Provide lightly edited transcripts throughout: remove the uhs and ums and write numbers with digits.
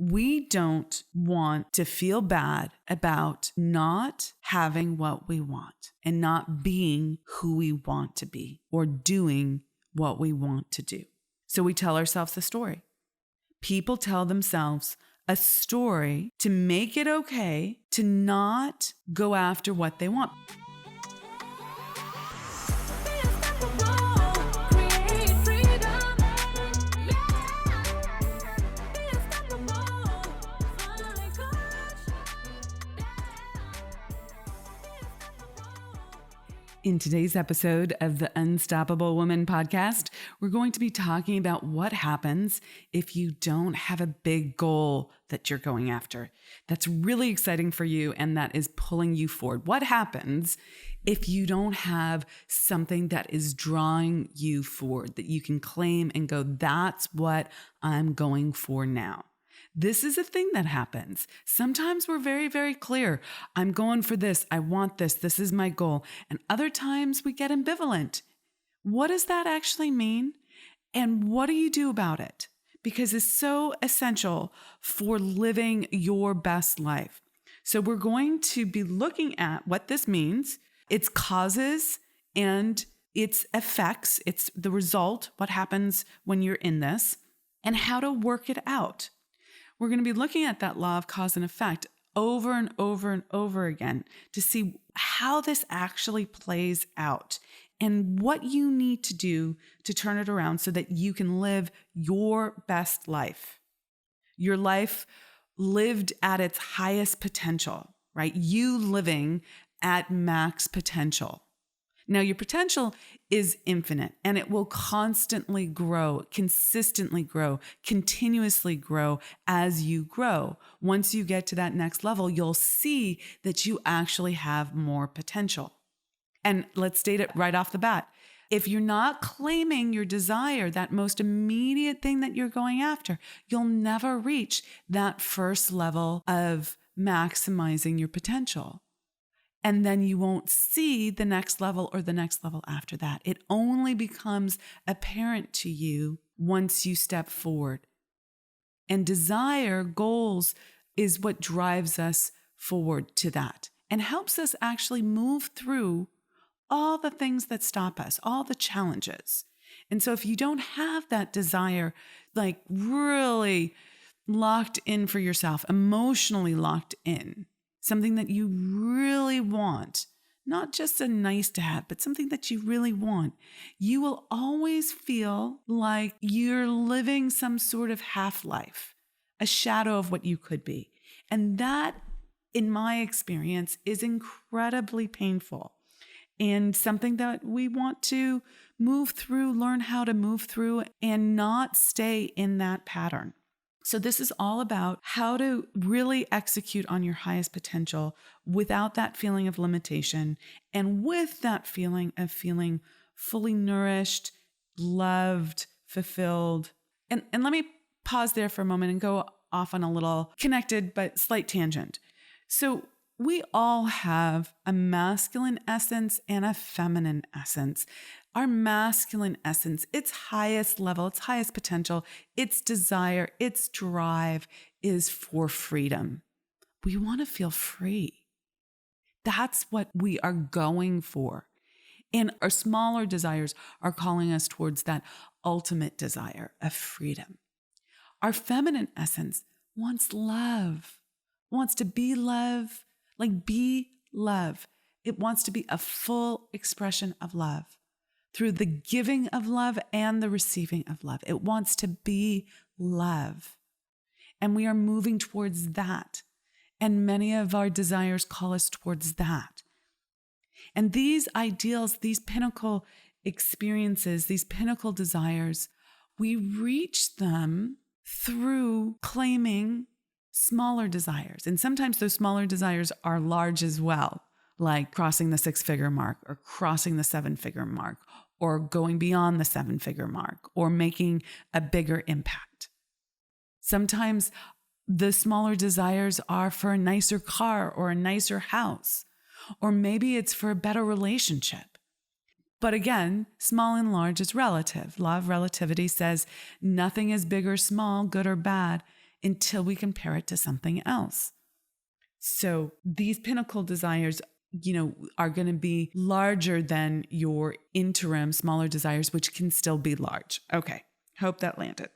We don't want to feel bad about not having what we want and not being who we want to be or doing what we want to do. So we tell ourselves a story. People tell themselves a story to make it okay to not go after what they want. In today's episode of the Unstoppable Woman podcast, we're going to be talking about what happens if you don't have a big goal that you're going after. That's really exciting for you and that is pulling you forward. What happens if you don't have something that is drawing you forward, that you can claim and go, that's what I'm going for now? This is a thing that happens. Sometimes we're very, very clear. I'm going for this. I want this. This is my goal. And other times we get ambivalent. What does that actually mean? And what do you do about it? Because it's so essential for living your best life. So we're going to be looking at what this means, its causes and its effects. It's the result, what happens when you're in this, and how to work it out. We're going to be looking at that law of cause and effect over and over and over again to see how this actually plays out and what you need to do to turn it around so that you can live your best life. Your life lived at its highest potential, right? You living at max potential. Now, your potential is infinite and it will constantly grow, consistently grow, continuously grow as you grow. Once you get to that next level, you'll see that you actually have more potential. And let's state it right off the bat. If you're not claiming your desire, that most immediate thing that you're going after, you'll never reach that first level of maximizing your potential. And then you won't see the next level or the next level after that. It only becomes apparent to you once you step forward. And desire, goals, is what drives us forward to that and helps us actually move through all the things that stop us, all the challenges. And so if you don't have that desire, like really locked in for yourself, emotionally locked in, something that you really want, not just a nice to have, but something that you really want, you will always feel like you're living some sort of half-life, a shadow of what you could be. And that, in my experience, is incredibly painful and something that we want to move through, learn how to move through and not stay in that pattern. So this is all about how to really execute on your highest potential without that feeling of limitation and with that feeling of feeling fully nourished, loved, fulfilled. And let me pause there for a moment and go off on a little connected but slight tangent. So we all have a masculine essence and a feminine essence. Our masculine essence, its highest level, its highest potential, its desire, its drive is for freedom. We want to feel free. That's what we are going for. And our smaller desires are calling us towards that ultimate desire of freedom. Our feminine essence wants love, wants to be love, like be love. It wants to be a full expression of love through the giving of love and the receiving of love. It wants to be love. And we are moving towards that. And many of our desires call us towards that. And these ideals, these pinnacle experiences, these pinnacle desires, we reach them through claiming smaller desires. And sometimes those smaller desires are large as well, like crossing the 6-figure mark or crossing the 7-figure mark or going beyond the 7-figure mark or making a bigger impact. Sometimes the smaller desires are for a nicer car or a nicer house, or maybe it's for a better relationship. But again, small and large is relative. Law of Relativity says nothing is big or small, good or bad. until we compare it to something else. So these pinnacle desires, are going to be larger than your interim, smaller desires, which can still be large. Okay. Hope that landed.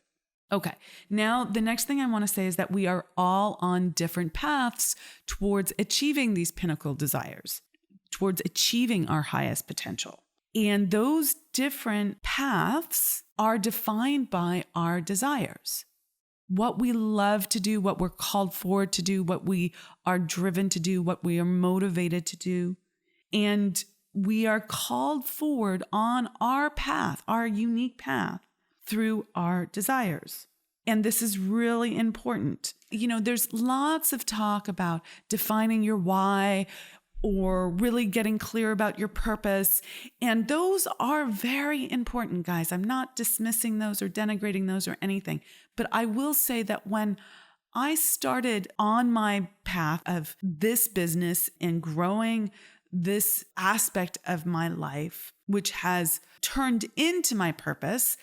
Okay. Now, the next thing I want to say is that we are all on different paths towards achieving these pinnacle desires, towards achieving our highest potential. And those different paths are defined by our desires. What we love to do, what we're called for to do, what we are driven to do, what we are motivated to do. And we are called forward on our path, our unique path, through our desires. And this is really important. There's lots of talk about defining your why or really getting clear about your purpose. And those are very important, guys. I'm not dismissing those or denigrating those or anything. But I will say that when I started on my path of this business and growing this aspect of my life, which has turned into my purpose,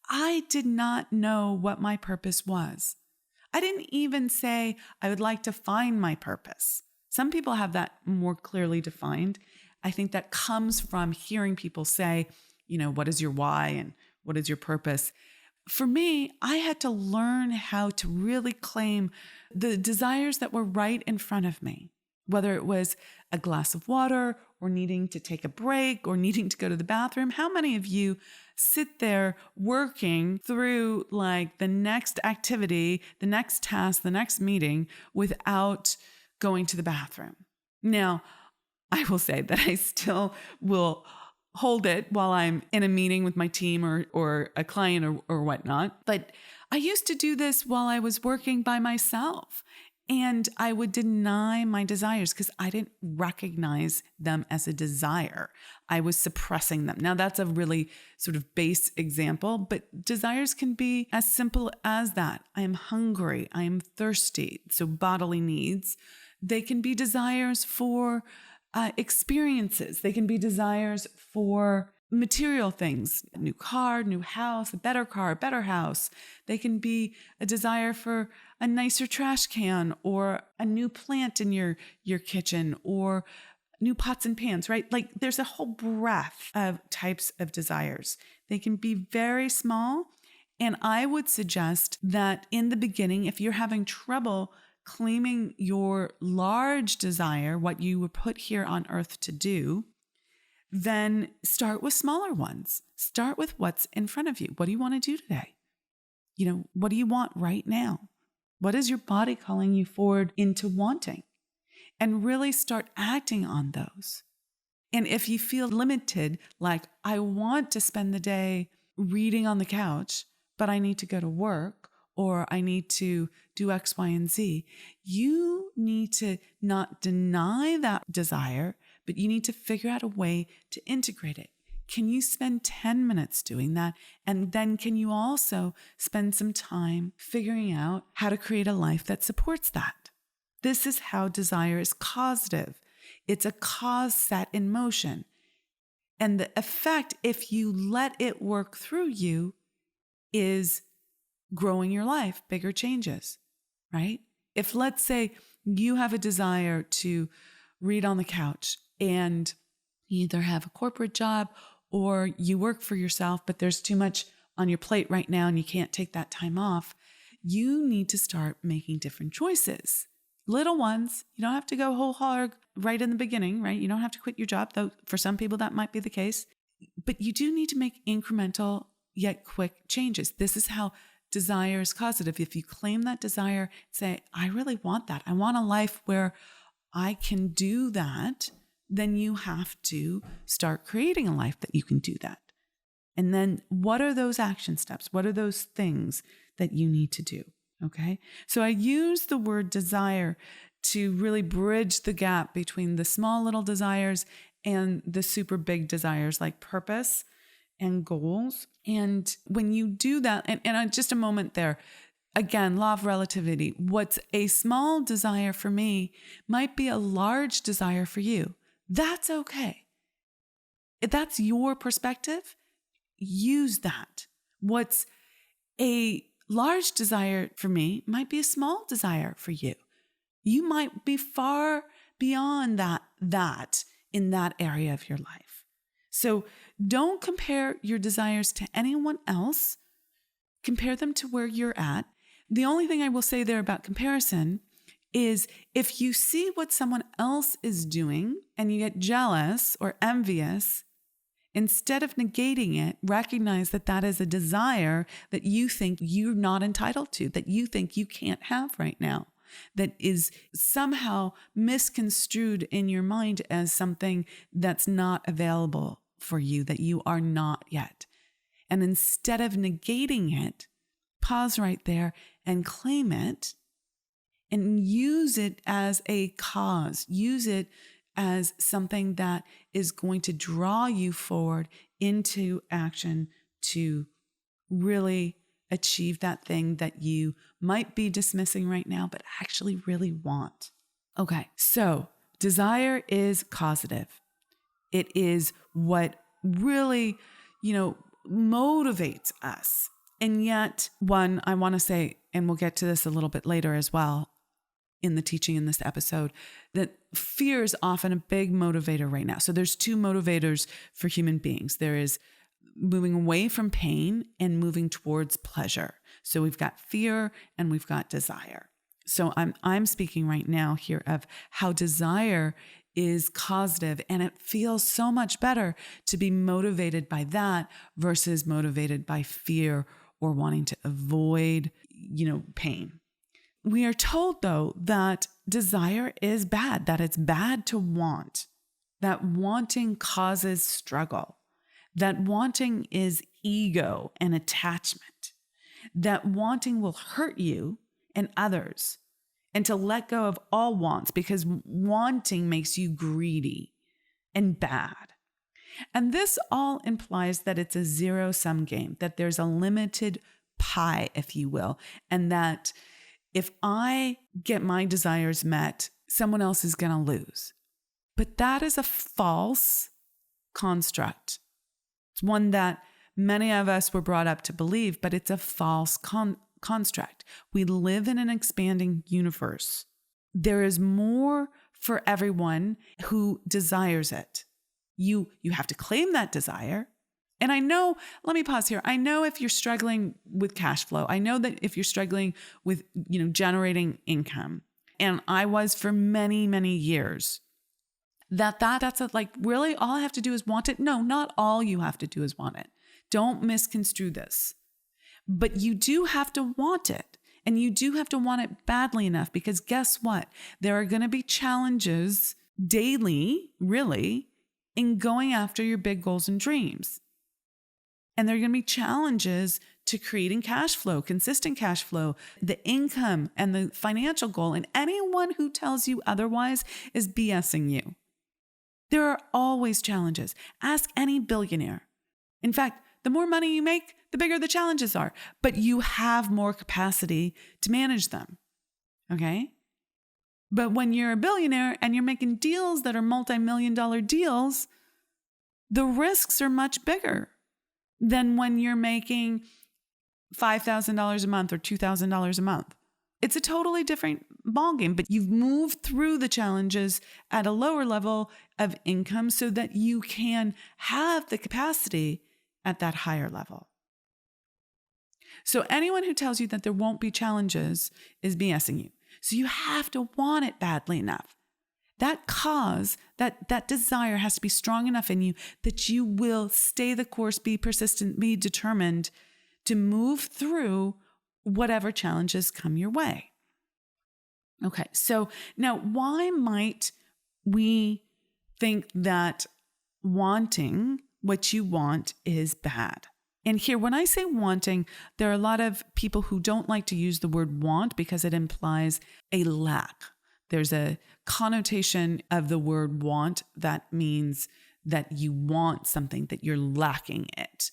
I did not know what my purpose was. I didn't even say I would like to find my purpose. Some people have that more clearly defined. I think that comes from hearing people say, what is your why and what is your purpose? For me, I had to learn how to really claim the desires that were right in front of me, whether it was a glass of water or needing to take a break or needing to go to the bathroom. How many of you sit there working through like the next activity, the next task, the next meeting without going to the bathroom? Now, I will say that I still will hold it while I'm in a meeting with my team or a client or whatnot. But I used to do this while I was working by myself. And I would deny my desires because I didn't recognize them as a desire. I was suppressing them. Now, that's a really sort of base example, but desires can be as simple as that. I am hungry. I am thirsty. So bodily needs. They can be desires for experiences. They can be desires for material things, a new car, new house, a better car, a better house. They can be a desire for a nicer trash can or a new plant in your kitchen or new pots and pans, right? Like there's a whole breadth of types of desires. They can be very small. And I would suggest that in the beginning, if you're having trouble claiming your large desire, what you were put here on earth to do, then start with smaller ones. Start with what's in front of you. What do you want to do today? What do you want right now? What is your body calling you forward into wanting? And really start acting on those. And if you feel limited, like I want to spend the day reading on the couch, but I need to go to work or I need to do X, Y, and Z, you need to not deny that desire, but you need to figure out a way to integrate it. Can you spend 10 minutes doing that? And then can you also spend some time figuring out how to create a life that supports that? This is how desire is causative. It's a cause set in motion. And the effect, if you let it work through you, is growing your life, bigger changes, right? If let's say you have a desire to read on the couch and you either have a corporate job or you work for yourself, but there's too much on your plate right now and you can't take that time off, you need to start making different choices. Little ones. You don't have to go whole hog right in the beginning, right? You don't have to quit your job, though for some people that might be the case. But you do need to make incremental yet quick changes. This is how desire is causative. If you claim that desire, say, I really want that. I want a life where I can do that. Then you have to start creating a life that you can do that. And then what are those action steps? What are those things that you need to do? Okay. So I use the word desire to really bridge the gap between the small little desires and the super big desires like purpose and goals. And when you do that, and just a moment there, again, law of relativity, what's a small desire for me might be a large desire for you. That's okay. If that's your perspective, use that. What's a large desire for me might be a small desire for you. You might be far beyond that in that area of your life. So don't compare your desires to anyone else. Compare them to where you're at. The only thing I will say there about comparison is if you see what someone else is doing and you get jealous or envious, instead of negating it, recognize that that is a desire that you think you're not entitled to, that you think you can't have right now, that is somehow misconstrued in your mind as something that's not available for you, that you are not yet. And instead of negating it, pause right there and claim it and use it as a cause. Use it as something that is going to draw you forward into action to really achieve that thing that you might be dismissing right now, but actually really want. Okay, so desire is causative. It is what really, motivates us. And yet, one, I want to say, and we'll get to this a little bit later as well in the teaching in this episode, that fear is often a big motivator right now. So there's two motivators for human beings. There is moving away from pain and moving towards pleasure. So we've got fear and we've got desire. So I'm speaking right now here of how desire is causative, and it feels so much better to be motivated by that versus motivated by fear or wanting to avoid, pain. We are told, though, that desire is bad, that it's bad to want, that wanting causes struggle, that wanting is ego and attachment, that wanting will hurt you and others, and to let go of all wants because wanting makes you greedy and bad. And this all implies that it's a zero-sum game, that there's a limited pie, if you will, and that if I get my desires met, someone else is going to lose. But that is a false construct. It's one that many of us were brought up to believe, but it's a false construct. We live in an expanding universe. There is more for everyone who desires it. You have to claim that desire. And I know, let me pause here. I know if you're struggling with cash flow, I know that if you're struggling with, generating income, and I was for many, many years, that's really all I have to do is want it. No, not all you have to do is want it. Don't misconstrue this. But you do have to want it. And you do have to want it badly enough, because guess what? There are going to be challenges daily, really, in going after your big goals and dreams. And there are going to be challenges to creating cash flow, consistent cash flow, the income and the financial goal. And anyone who tells you otherwise is BSing you. There are always challenges. Ask any billionaire. In fact, the more money you make, the bigger the challenges are, but you have more capacity to manage them. Okay? But when you're a billionaire and you're making deals that are multi-million-dollar deals, the risks are much bigger than when you're making $5,000 a month or $2,000 a month. It's a totally different ballgame, but you've moved through the challenges at a lower level of income so that you can have the capacity at that higher level. So anyone who tells you that there won't be challenges is BSing you. So you have to want it badly enough. That cause, that desire has to be strong enough in you that you will stay the course, be persistent, be determined to move through whatever challenges come your way. Okay, so now why might we think that wanting what you want is bad? And here, when I say wanting, there are a lot of people who don't like to use the word want because it implies a lack. There's a connotation of the word want that means that you want something, that you're lacking it.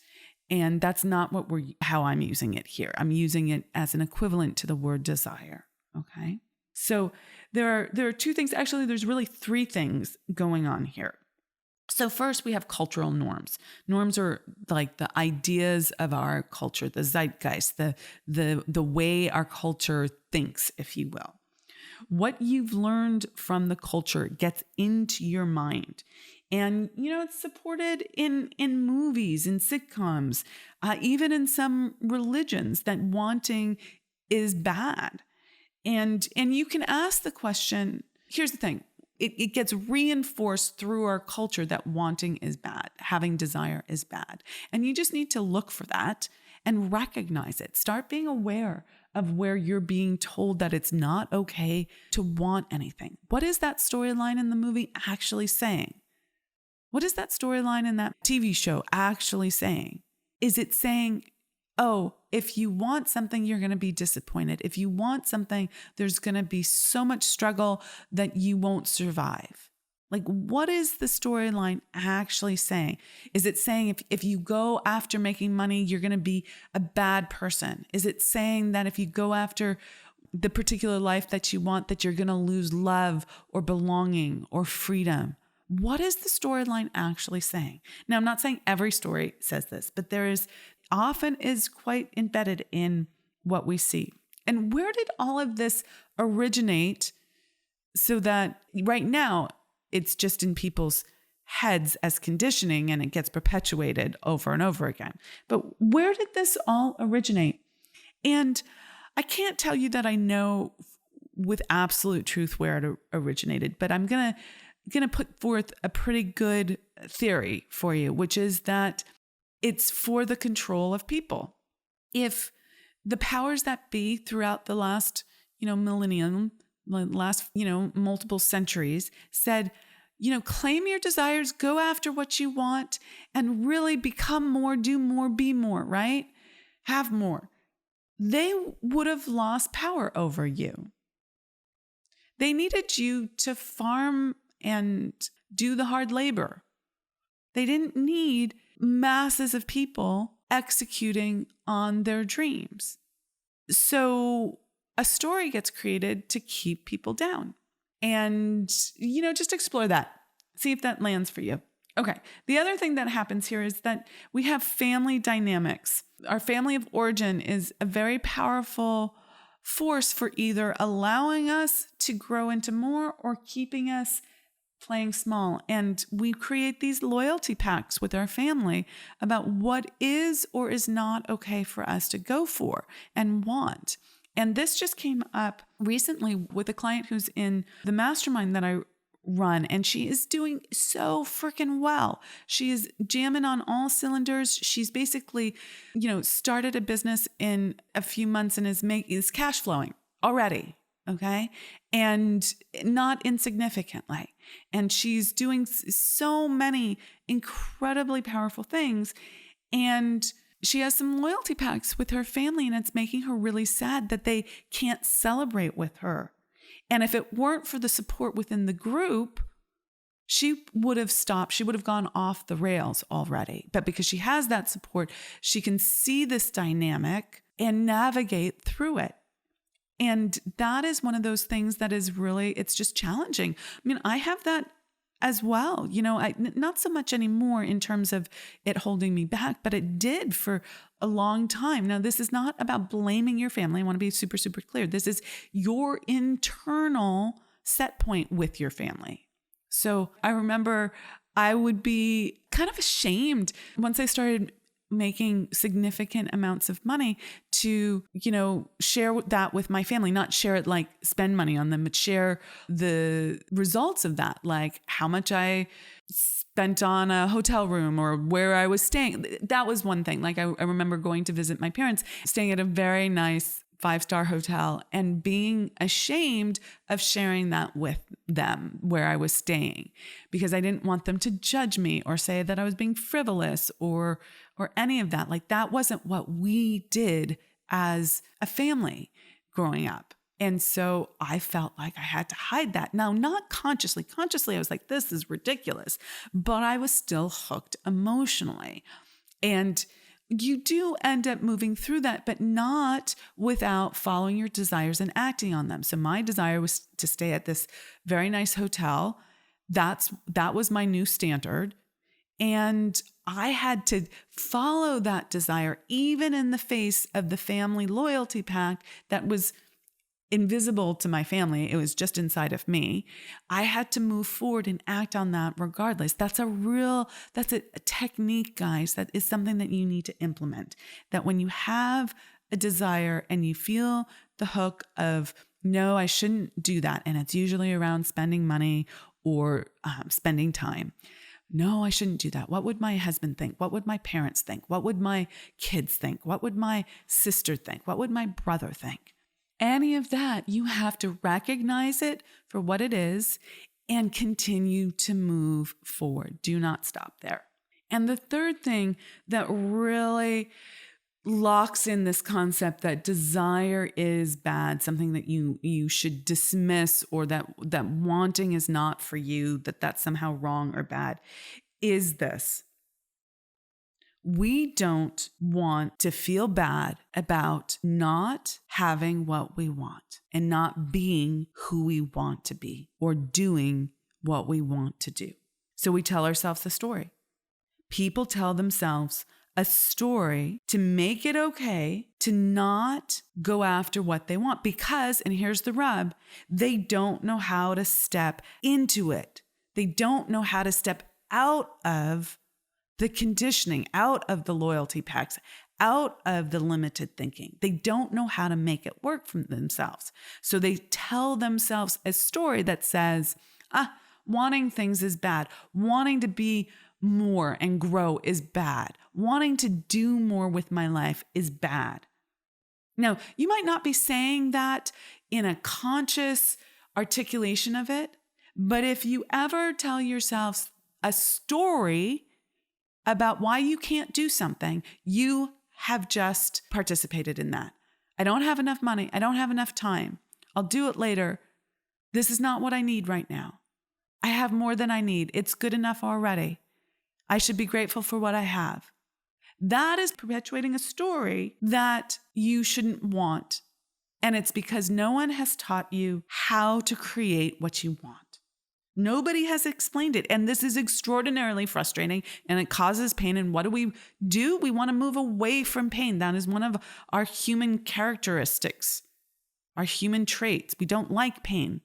And that's not how I'm using it here. I'm using it as an equivalent to the word desire. Okay. So there are two things. Actually, there's really three things going on here. So first we have cultural norms. Norms are like the ideas of our culture, the zeitgeist, the way our culture thinks, if you will. What you've learned from the culture gets into your mind. And, it's supported in movies, in sitcoms, even in some religions, that wanting is bad. And you can ask the question, here's the thing. It gets reinforced through our culture that wanting is bad, having desire is bad. And you just need to look for that and recognize it. Start being aware of where you're being told that it's not okay to want anything. What is that storyline in the movie actually saying? What is that storyline in that TV show actually saying? Is it saying, oh, if you want something, you're going to be disappointed. If you want something, there's going to be so much struggle that you won't survive? Like, what is the storyline actually saying? Is it saying if you go after making money, you're going to be a bad person? Is it saying that if you go after the particular life that you want, that you're going to lose love or belonging or freedom? What is the storyline actually saying? Now, I'm not saying every story says this, but there is often is quite embedded in what we see. And where did all of this originate so that right now it's just in people's heads as conditioning and it gets perpetuated over and over again? But where did this all originate? And I can't tell you that I know with absolute truth where it originated, but I'm going to put forth a pretty good theory for you, which is that it's for the control of people. If the powers that be throughout the last, millennium, last, multiple centuries said, claim your desires, go after what you want, and really become more, do more, be more, right? Have more. They would have lost power over you. They needed you to farm and do the hard labor. They didn't need masses of people executing on their dreams. So a story gets created to keep people down. And, just explore that. See if that lands for you. Okay. The other thing that happens here is that we have family dynamics. Our family of origin is a very powerful force for either allowing us to grow into more or keeping us playing small. And we create these loyalty pacts with our family about what is or is not okay for us to go for and want. And this just came up recently with a client who's in the mastermind that I run, and she is doing so freaking well. She is jamming on all cylinders. She's basically, started a business in a few months and is cash flowing already. Okay. And not insignificantly. And she's doing so many incredibly powerful things. And she has some loyalty pacts with her family, and it's making her really sad that they can't celebrate with her. And if it weren't for the support within the group, she would have stopped. She would have gone off the rails already. But because she has that support, she can see this dynamic and navigate through it. And that is one of those things that is really, it's just challenging. I mean, I have that as well. Not so much anymore in terms of it holding me back, but it did for a long time. Now, this is not about blaming your family. I want to be super, super clear. This is your internal set point with your family. So I remember I would be kind of ashamed once I started making significant amounts of money to, share that with my family, not share it like spend money on them, but share the results of that, like how much I spent on a hotel room or where I was staying. That was one thing. Like I remember going to visit my parents, staying at a very nice 5-star hotel and being ashamed of sharing that with them where I was staying because I didn't want them to judge me or say that I was being frivolous or any of that. Like that wasn't what we did as a family growing up. And so I felt like I had to hide that. Now, not consciously. Consciously, I was like, this is ridiculous. But I was still hooked emotionally. And you do end up moving through that, but not without following your desires and acting on them. So my desire was to stay at this very nice hotel. That was my new standard. And I had to follow that desire, even in the face of the family loyalty pact that was invisible to my family. It was just inside of me. I had to move forward and act on that regardless. That's a technique, guys. That is something that you need to implement. That when you have a desire and you feel the hook of, no, I shouldn't do that. And it's usually around spending money or spending time. No, I shouldn't do that. What would my husband think? What would my parents think? What would my kids think? What would my sister think? What would my brother think? Any of that, you have to recognize it for what it is and continue to move forward. Do not stop there. And the third thing that really locks in this concept that desire is bad, something that you should dismiss, or that wanting is not for you, that's somehow wrong or bad, is this. We don't want to feel bad about not having what we want and not being who we want to be or doing what we want to do. So we tell ourselves a story. People tell themselves a story to make it okay to not go after what they want because, and here's the rub, they don't know how to step into it. They don't know how to step out of the conditioning, out of the loyalty pacts, out of the limited thinking. They don't know how to make it work for themselves. So they tell themselves a story that says, wanting things is bad. Wanting to be more and grow is bad. Wanting to do more with my life is bad. Now, you might not be saying that in a conscious articulation of it, but if you ever tell yourself a story about why you can't do something, you have just participated in that. I don't have enough money. I don't have enough time. I'll do it later. This is not what I need right now. I have more than I need. It's good enough already. I should be grateful for what I have. That is perpetuating a story that you shouldn't want. And it's because no one has taught you how to create what you want. Nobody has explained it. And this is extraordinarily frustrating and it causes pain. And what do? We want to move away from pain. That is one of our human characteristics, our human traits. We don't like pain.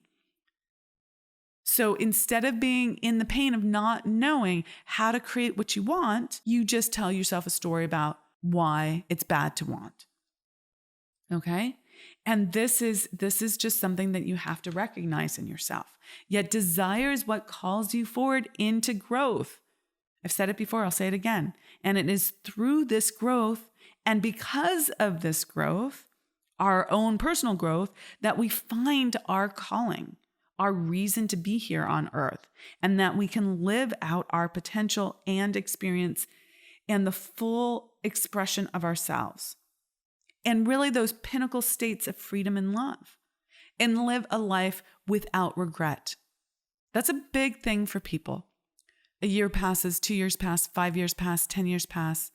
So instead of being in the pain of not knowing how to create what you want, you just tell yourself a story about why it's bad to want. Okay? And this is just something that you have to recognize in yourself. Yet desire is what calls you forward into growth. I've said it before, I'll say it again. And it is through this growth and because of this growth, our own personal growth, that we find our calling, our reason to be here on earth, and that we can live out our potential and experience and the full expression of ourselves. And really those pinnacle states of freedom and love, and live a life without regret. That's a big thing for people. A year passes, 2 years pass, 5 years pass, 10 years pass.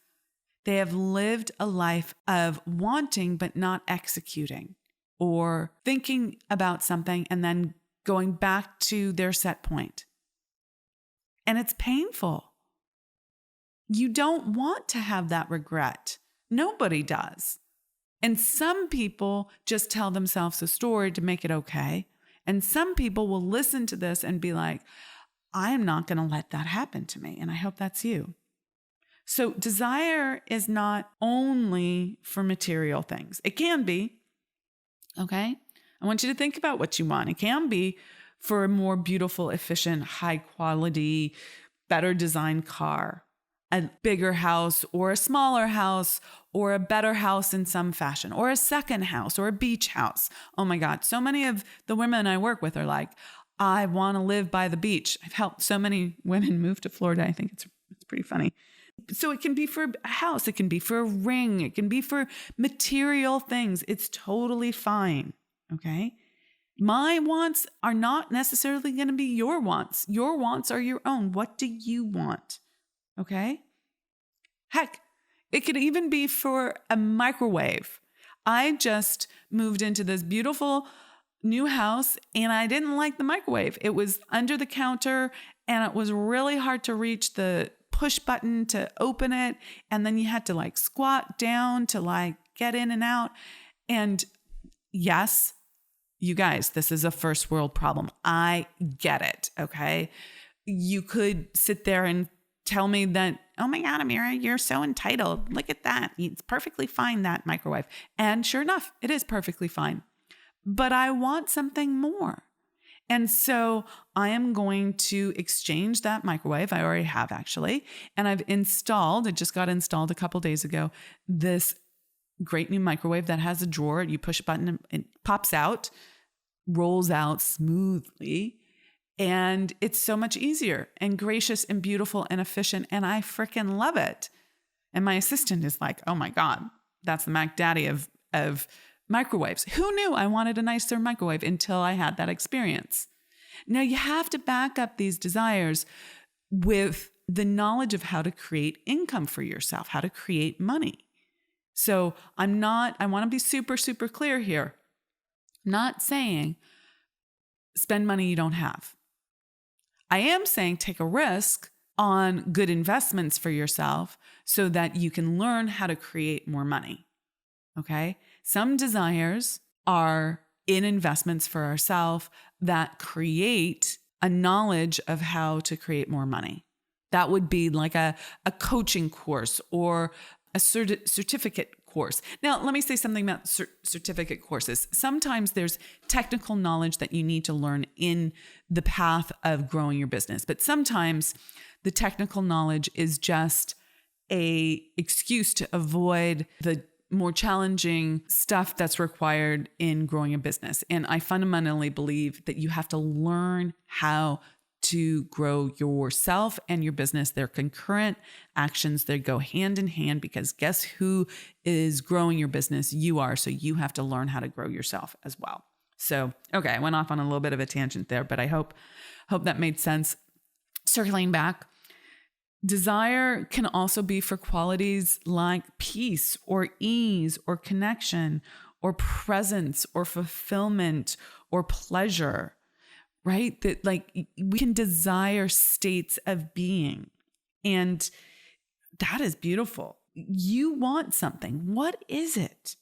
They have lived a life of wanting but not executing, or thinking about something and then going back to their set point. And it's painful. You don't want to have that regret. Nobody does. And some people just tell themselves a story to make it okay. And some people will listen to this and be like, I am not going to let that happen to me. And I hope that's you. So desire is not only for material things. It can be, okay? I want you to think about what you want. It can be for a more beautiful, efficient, high quality, better designed car, a bigger house or a smaller house, or a better house in some fashion, or a second house, or a beach house. Oh my God. So many of the women I work with are like, I want to live by the beach. I've helped so many women move to Florida. I think it's pretty funny. So it can be for a house. It can be for a ring. It can be for material things. It's totally fine. Okay. My wants are not necessarily going to be your wants. Your wants are your own. What do you want? Okay. Heck, it could even be for a microwave. I just moved into this beautiful new house and I didn't like the microwave. It was under the counter and it was really hard to reach the push button to open it. And then you had to like squat down to like get in and out. And yes, you guys, this is a first world problem. I get it. Okay. You could sit there and tell me that, oh my God, Amira, you're so entitled. Look at that. It's perfectly fine, that microwave. And sure enough, it is perfectly fine. But I want something more. And so I am going to exchange that microwave. I already have actually. And I've installed, it just got installed a couple days ago, this great new microwave that has a drawer. You push a button and it pops out, rolls out smoothly. And it's so much easier and gracious and beautiful and efficient. And I freaking love it. And my assistant is like, oh my God, that's the Mac Daddy of microwaves. Who knew I wanted a nicer microwave until I had that experience? Now you have to back up these desires with the knowledge of how to create income for yourself, how to create money. So I want to be super, super clear here. I'm not saying spend money you don't have. I am saying take a risk on good investments for yourself so that you can learn how to create more money. Okay? Some desires are in investments for ourselves that create a knowledge of how to create more money. That would be like a coaching course or a certificate course. Now, let me say something about certificate courses. Sometimes there's technical knowledge that you need to learn in the path of growing your business, but sometimes the technical knowledge is just an excuse to avoid the more challenging stuff that's required in growing a business. And I fundamentally believe that you have to learn how to grow yourself and your business. They're concurrent actions. They go hand in hand because guess who is growing your business? You are. So you have to learn how to grow yourself as well. So, okay, I went off on a little bit of a tangent there, but I hope that made sense. Circling back, desire can also be for qualities like peace or ease or connection or presence or fulfillment or pleasure. Right? That like we can desire states of being. And that is beautiful. You want something. What is it?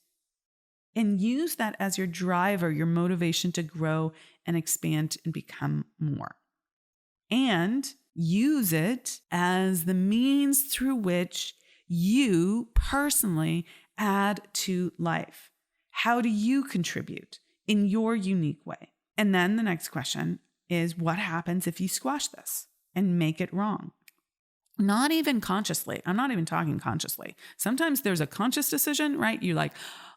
And use that as your driver, your motivation to grow and expand and become more. And use it as the means through which you personally add to life. How do you contribute in your unique way? And then the next question is, what happens if you squash this and make it wrong? Not even consciously. I'm not even talking consciously. Sometimes there's a conscious decision, right? You're like,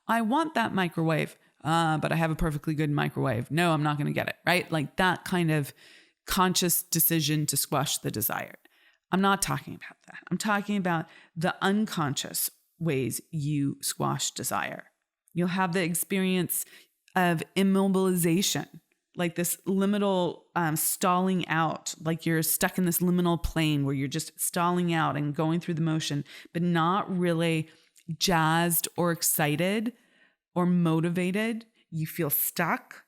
I want that microwave, but I have a perfectly good microwave. No, I'm not going to get it, right? Like that kind of conscious decision to squash the desire. I'm not talking about that. I'm talking about the unconscious ways you squash desire. You'll have the experience of immobilization, like this liminal stalling out, like you're stuck in this liminal plane where you're just stalling out and going through the motion, but not really jazzed or excited or motivated. You feel stuck.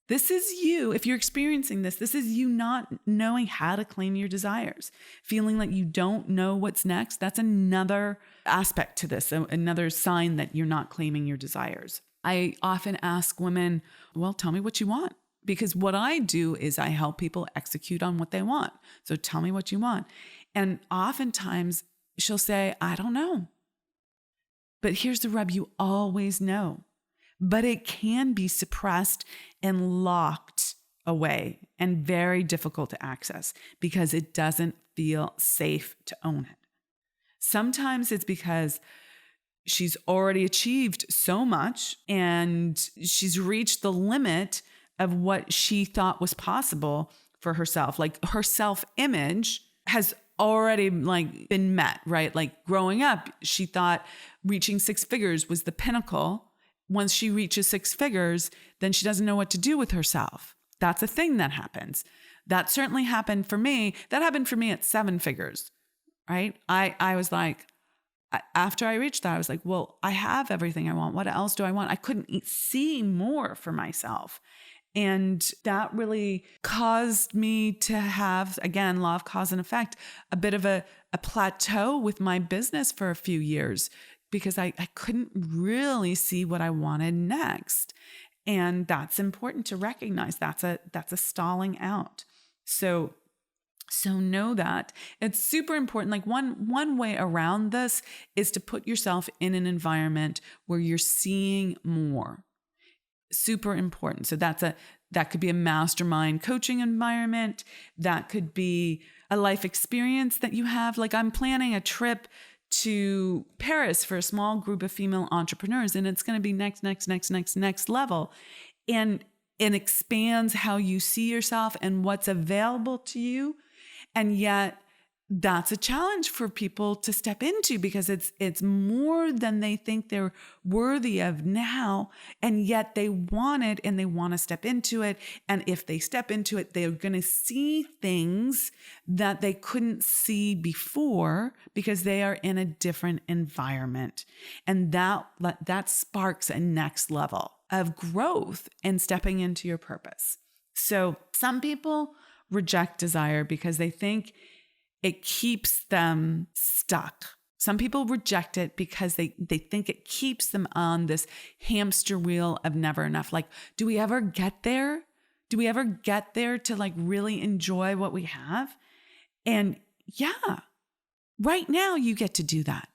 This is you. If you're experiencing this, this is you not knowing how to claim your desires, feeling like you don't know what's next. That's another aspect to this, another sign that you're not claiming your desires. I often ask women, well, tell me what you want. Because what I do is I help people execute on what they want. So tell me what you want. And oftentimes she'll say, I don't know. But here's the rub, you always know. But it can be suppressed and locked away and very difficult to access because it doesn't feel safe to own it. Sometimes it's because she's already achieved so much and she's reached the limit of what she thought was possible for herself. Like her self-image has already like been met, right? Like growing up, she thought reaching 6 figures was the pinnacle. Once she reaches 6 figures, then she doesn't know what to do with herself. That's a thing that happens. That certainly happened for me. That happened for me at 7 figures, right? I was like, after I reached that, I was like, well, I have everything I want. What else do I want? I couldn't see more for myself. And that really caused me to have, again, law of cause and effect, a bit of a plateau with my business for a few years because I couldn't really see what I wanted next. And that's important to recognize. That's a stalling out. So know that it's super important. Like one way around this is to put yourself in an environment where you're seeing more. Super important. So that could be a mastermind coaching environment. That could be a life experience that you have. Like I'm planning a trip to Paris for a small group of female entrepreneurs, and it's going to be next level. And it expands how you see yourself and what's available to you. And yet that's a challenge for people to step into because it's more than they think they're worthy of now. And yet they want it and they want to step into it. And if they step into it, they're going to see things that they couldn't see before because they are in a different environment. And that sparks a next level of growth and stepping into your purpose. So some people reject desire because they think it keeps them stuck. Some people reject it because they think it keeps them on this hamster wheel of never enough. Like, do we ever get there? Do we ever get there to like really enjoy what we have? And yeah, right now you get to do that.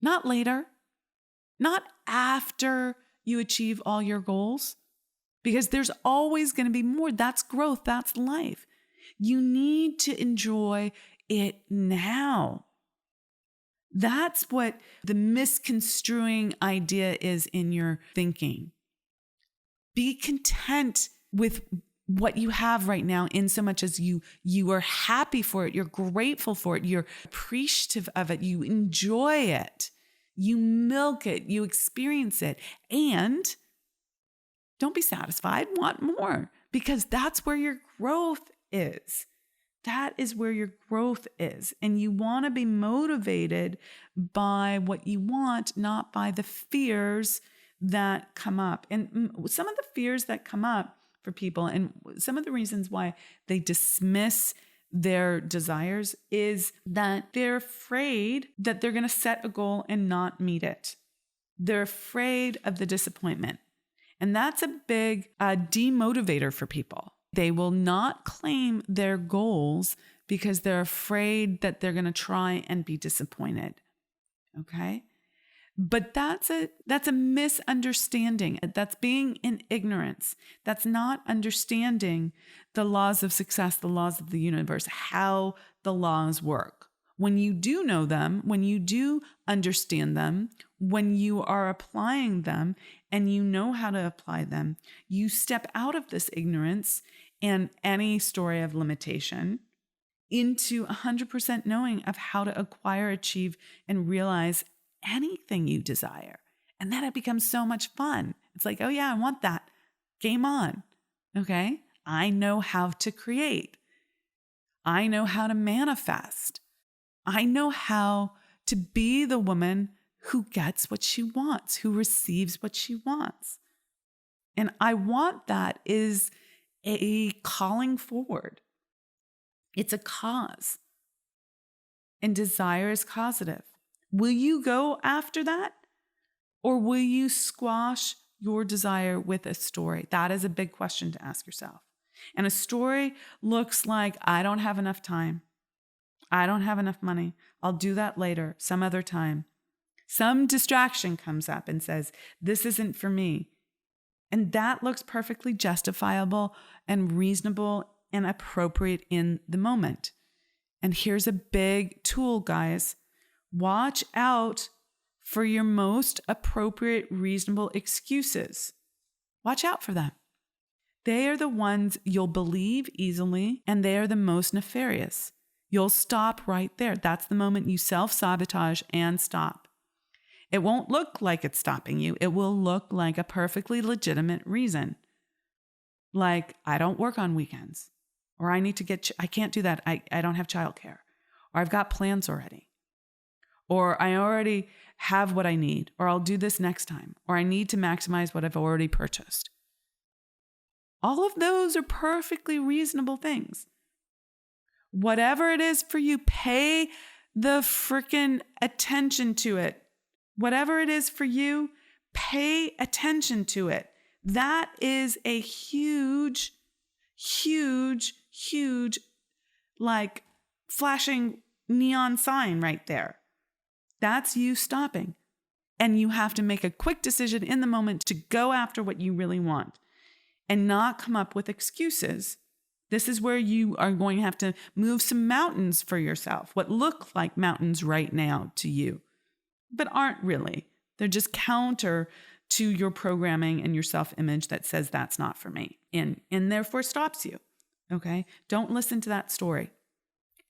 Not later, not after you achieve all your goals, because there's always going to be more. That's growth. That's life. You need to enjoy it now. That's what the misconstruing idea is in your thinking. Be content with what you have right now in so much as you are happy for it, you're grateful for it, you're appreciative of it, you enjoy it, you milk it, you experience it, and don't be satisfied, want more, because that's where your growth is. That is where your growth is. And you want to be motivated by what you want, not by the fears that come up. And some of the fears that come up for people and some of the reasons why they dismiss their desires is that they're afraid that they're going to set a goal and not meet it. They're afraid of the disappointment. And that's a big demotivator for people. They will not claim their goals because they're afraid that they're going to try and be disappointed. Okay? But that's a misunderstanding. That's being in ignorance. That's not understanding the laws of success, the laws of the universe, how the laws work. When you do know them, when you do understand them, when you are applying them and you know how to apply them, you step out of this ignorance and any story of limitation into 100% knowing of how to acquire, achieve, and realize anything you desire. And then it becomes so much fun. It's like, oh yeah, I want that. Game on. Okay? I know how to create. I know how to manifest. I know how to be the woman who gets what she wants, who receives what she wants. And I want that is a calling forward. It's a cause. And desire is causative. Will you go after that? Or will you squash your desire with a story? That is a big question to ask yourself. And a story looks like, I don't have enough time. I don't have enough money. I'll do that later, some other time. Some distraction comes up and says, this isn't for me. And that looks perfectly justifiable and reasonable and appropriate in the moment. And here's a big tool, guys. Watch out for your most appropriate, reasonable excuses. Watch out for them. They are the ones you'll believe easily, and they are the most nefarious. You'll stop right there. That's the moment you self-sabotage and stop. It won't look like it's stopping you. It will look like a perfectly legitimate reason. Like, I don't work on weekends. Or I can't do that. I don't have childcare. Or I've got plans already. Or I already have what I need. Or I'll do this next time. Or I need to maximize what I've already purchased. All of those are perfectly reasonable things. Whatever it is for you, pay the freaking attention to it. Whatever it is for you, pay attention to it. That is a huge, huge, huge, like flashing neon sign right there. That's you stopping. And you have to make a quick decision in the moment to go after what you really want and not come up with excuses. This is where you are going to have to move some mountains for yourself, what look like mountains right now to you, but aren't really. They're just counter to your programming and your self-image that says that's not for me and therefore stops you. Okay? Don't listen to that story.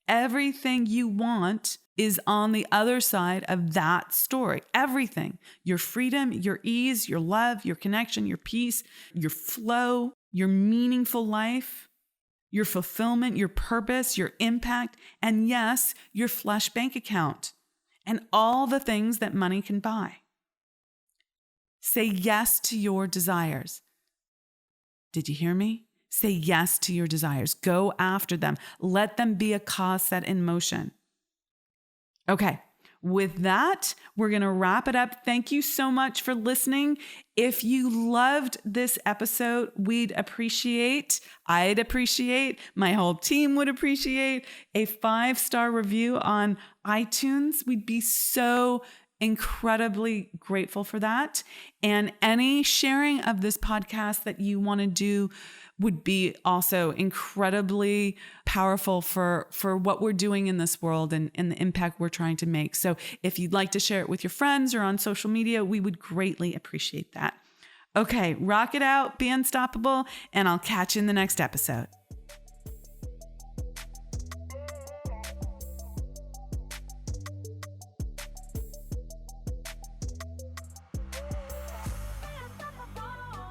Everything you want is on the other side of that story. Everything. Your freedom, your ease, your love, your connection, your peace, your flow, your meaningful life, your fulfillment, your purpose, your impact, and yes, your flesh bank account, and all the things that money can buy. Say yes to your desires. Did you hear me? Say yes to your desires. Go after them. Let them be a cause set in motion. Okay, with that, we're going to wrap it up. Thank you so much for listening. If you loved this episode, I'd appreciate, my whole team would appreciate a 5-star review on iTunes. We'd be so incredibly grateful for that. And any sharing of this podcast that you want to do would be also incredibly powerful for what we're doing in this world and the impact we're trying to make. So if you'd like to share it with your friends or on social media, we would greatly appreciate that. Okay, rock it out, be unstoppable, and I'll catch you in the next episode.